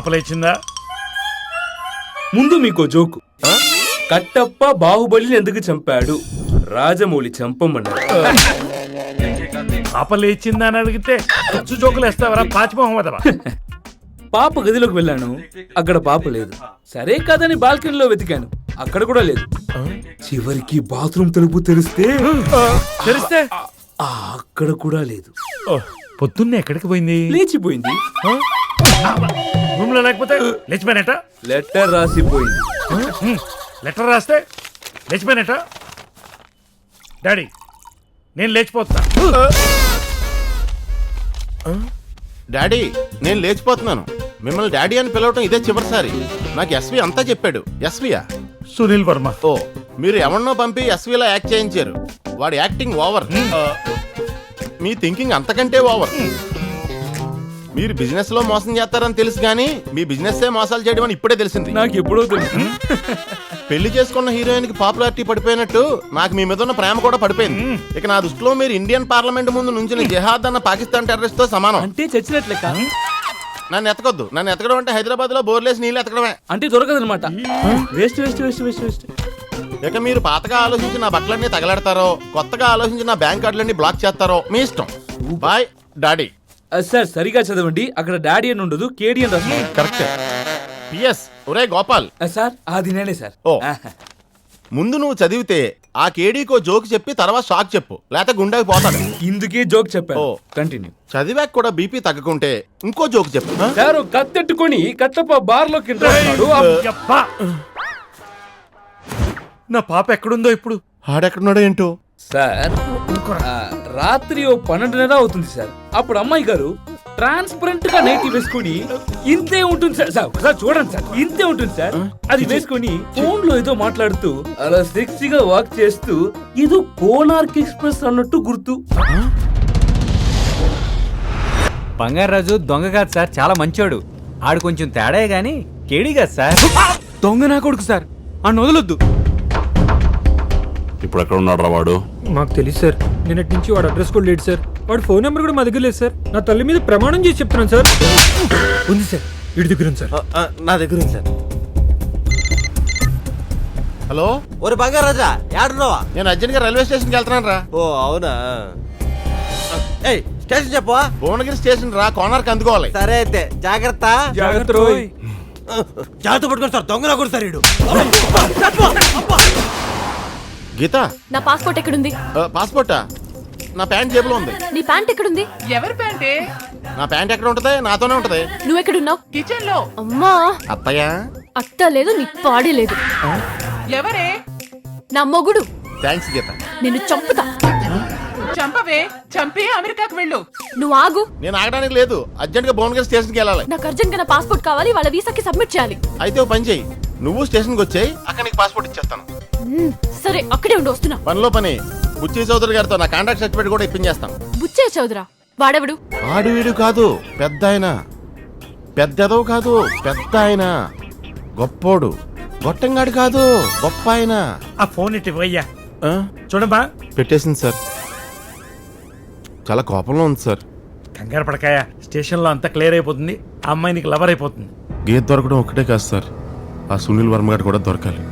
పాపలేచిందా? ముందు మీకు జోకు. కట్టప్ప బాహుబలిని ఎందుకు చంపాడు? రాజమౌళి చంపమన్నాడు. పాపలేచిందా అని అడిగితే ఖర్చు జోకులు వేస్తావరా పాచి మొహమ్మదవా? పాప గదిలోకి వెళ్ళాను, అక్కడ పాప లేదు. సరే కాదని బాల్కనీలో వెతికాను, అక్కడ కూడా లేదు. చివరికి బాత్రూమ్ తలుపు తెరిస్తే అక్కడ కూడా లేదు. పొద్దున్నే ఎక్కడికి పోయింది? లేచిపోయింది. రూమ్ లో లేకపోతే లేచిపోయినట? లెటర్ రాసిపోయింది. లెటర్ రాస్తే లేచిపోయినట? డాడీ నేను లేచిపోతా. డాడీ నేను లేచిపోతున్నాను. మిమ్మల్ని డాడీ అని పిలవటం ఇదే చివరిసారి. నాకు ఎస్వి అంతా చెప్పాడు. ఎస్వియా? సునీల్ వర్మ. ఓ, మీరు ఎవరినో పంపి ఎస్విలా యాక్ట్ చేయించారు. వాడి యాక్టింగ్ ఓవర్. మీ థింకింగ్ అంతకంటే ఓవర్. మీరు బిజినెస్ లో మోసం చేస్తారని తెలుసు కానీ మీ బిజినెస్ మోసాలు చేయడం అని ఇప్పుడే తెలిసింది. నాకు ఎప్పుడో తెలుసు. పెళ్లి చేసుకున్న హీరోయిన్ కి పాపులారిటీ పడిపోయినట్టు నాకు మీ మీద ఉన్న ప్రేమ కూడా పడిపోయింది. ఇక నా దృష్టిలో మీరు ఇండియన్ పార్లమెంట్ ముందు నుంచి జిహాద్ అన్న పాకిస్తాన్ టెర్రరిస్ట్ తో సమానం. అంటే చచ్చినట్లే. నన్ను ఎతకొద్దు. నన్ను ఎతకడం అంటే హైదరాబాద్ లో బోర్లేసి నీళ్ళు ఎతకడమే. అంటే దొరకదనమాట. Waste waste waste waste waste. ఇక మీరు పాతగా ఆలోచించి నా బట్టలన్నీ తగలెడతారో, కొత్తగా ఆలోచించి నా బ్యాంక్ కార్డులన్నీ బ్లాక్ చేస్తారో మీ ఇష్టం. Bye daddy. సార్ సరిగా చదవండి, అక్కడ డాడీ అని ఉండదు, కేడీ అని రాస్తుంది. కరెక్ట్. పిఎస్ ఒరే గోపాల్. సార్ అది నేనే సార్. ఓ, ముందు నువ్వు చదివితే ఆ కేడీకో జోక్ చెప్పి తర్వాత షాక్ చెప్పు, లేకపోతే గుండెకి పోతాడు. ఇందుకే జోక్ చెప్పాను. ఓ కంటిన్యూ. చదివాక కూడా బీపీ తగ్గకుంటే ఇంకో జోక్ చెప్పు. సార్ కత్తెట్టుకొని కట్టప్ప బార్లోకి నా పాప ఎక్కడుందో ఇప్పుడు? ఆడెక్కడున్నాడో ఏంటో. సార్ రాత్రి 12:30 అవుతుంది సార్. అప్పుడు అమ్మాయి గారు ట్రాన్స్పరెంట్ గా నైటీ వేసుకుని ఇంతే ఉంటుంది సార్. సార్ చూడండి సార్, ఇంతే ఉంటుంది సార్. అది వేసుకుని ఫోన్ లో ఏదో మాట్లాడుతూ అలా సెక్సీగా వాక్ చేస్తూ ఏదో కోనార్క్ ఎక్స్ప్రెస్ అన్నట్టు గుర్తు. బంగారాజు దొంగ కాదు సార్, చాలా మంచోడు. ఆడు కొంచెం తేడా గాని కేడీ కాదు సార్. దొంగ నా కొడుకు సార్, ఆ వదలొద్దు. ఇప్పుడు ఎక్కడ ఉన్నాడు రా వాడు? మాకు తెలియదు సార్, నిన్నటి నుంచి వాడు అడ్రస్ కూడా లేదు సార్. వాడు ఫోన్ నెంబర్ కూడా మా దగ్గర లేదు సార్. నా తల్లి మీద ప్రమాణం చేసి చెప్తున్నాను సార్. ఉంది సార్, వీడి దగ్గర ఉంది సార్. నా దగ్గర ఉంది సార్. హలో, ఒరే బంగారాజా ఏడున్నావా? నేను అర్జెంట్ గా రైల్వే స్టేషన్కి వెళ్తున్నాను రా. ఓ అవునా? ఏయ్ స్టేషన్ చెప్పవా? భువనగిరి స్టేషన్ రా, కోనార్క్ అందుకోవాలి. సరే అయితే జాగ్రత్త. జాగ్రత్త. జాగ్రత్త పట్టుకొని సార్, దొంగ కూడా సార్. గీత, నా పాస్పోర్ట్ ఎక్కడుంది? పాస్పోర్టా? నా ప్యాంట్ జేబులో ఉంది. నీ ప్యాంట్ ఎక్కడుంది? ఎవరి ప్యాంటే? నా ప్యాంట్ ఎక్కడ ఉంటది? నాతోనే ఉంటది. నువ్వు ఎక్కడున్నావు? కిచెన్ లో. అమ్మా, అత్తయ్య అత్త లేదు, నీ పాడే లేదు. ఎవరే? నా మొగుడు. థ్యాంక్స్ గీత. నిన్ను చంపుతా. చంపవే, చంపి అమెరికాకు వెళ్ళు. నువ్వు ఆగు. నేను ఆగడానికి లేదు, అర్జెంట్ గా భువనగిరి స్టేషన్కి వెళ్ళాలి. నాకు అర్జెంట్ గా నా పాస్పోర్ట్ కావాలి, వాళ్ళ వీసాకి సబ్మిట్ చేయాలి. అయితే ఓ పని చెయ్యి, నువ్వు స్టేషన్కి వచ్చేయి, అక్కడ నీకు పాస్పోర్ట్ ఇచ్చేస్తాను. సరే అక్కడే ఉండి వస్తున్నా. పనిలో పని బుచ్చి చౌదరి గారితో నా కాంట్రాక్ట్ సర్టిఫికేట్ కూడా ఇప్పించేస్తాను. బుచ్చే చౌదరా? వాడెవడు? ఆడు వీడు కాదు, పెద్ద ఆయన. పెద్దదో కాదు, పెద్ద ఆయన. గొప్పోడు, గొట్టంగాడు కాదు, గొప్ప ఆయన. ఆ ఫోన్ ఇటు పోయ్యా. చూడమ్మా. పెట్టేసింది సార్. చాలా కోపంలో ఉంది సార్. కంగారు పడకాయ, స్టేషన్ లో అంతా క్లియర్ అయిపోతుంది. ఆ అమ్మాయి నీకు లవర్ అయిపోతుంది. గీత దొరకడం ఒక్కటే కాదు సార్, ఆ సునీల్ వర్మ గారు కూడా దొరకాలి.